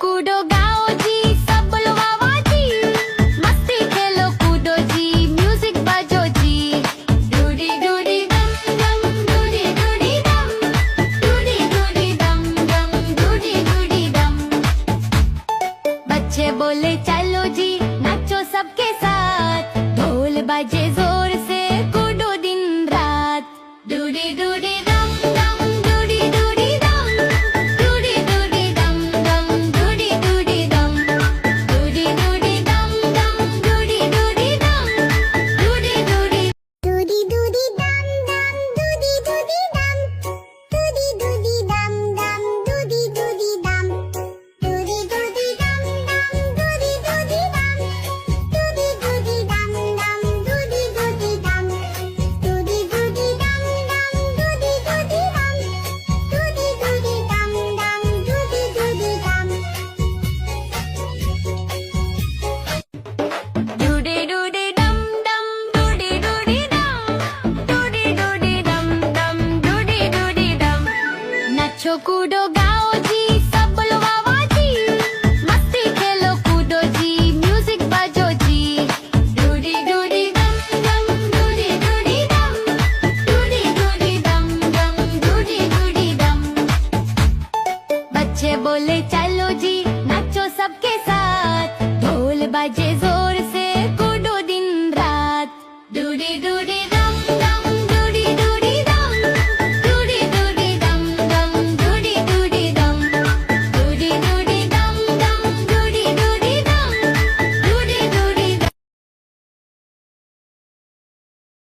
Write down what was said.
कूदो गाओ जी, सब बोलो वाह वाह जी, मस्ती खेलो कूदो जी, म्यूजिक बजो जी। डूडी डूडी डम डम, डूडी डूडी डम, डूडी डूडी डम डम, डूडी डूडी डम। बच्चे बोले चलो जी, नाचो सबके साथ, ढोल बजे जोर से, कूदो दिन रात। डूडी डूडी डम डम, डूडी डूडी डम, डूडी डूडी डम डम, डूडी डूडी डम, डूडी डूडी डम डम, डूडी डूडी डम, डूडी डूडी डूडी डूडी डम डम, डूडी डूडी डम, डूडी डूडी डम डम, डूडी डूडी डम, डूडी डूडी डम डम, डूडी डूडी डम, डूडी डूडी डम डम, डूडी डूडी डम, डूडी डूडी डम डम, डूडी डूडी डम, डूडी डूडी डम डम, डूडी डूडी डम। डूडी डूडी डम डम, डूडी डूडी डम, डूडी डूडी डम डम, डूडी डूडी डम। नाचो कूदो गाओ जी, सब बोलो वाह वाह जी, मस्ती खेलो कूदो जी, म्यूजिक बजो जी। डूडी डूडी डम डम, डूडी डूडी डम, डूडी डूडी डम डम, डूडी डूडी डम। बच्चे बोले चलो जी, नाचो सबके साथ,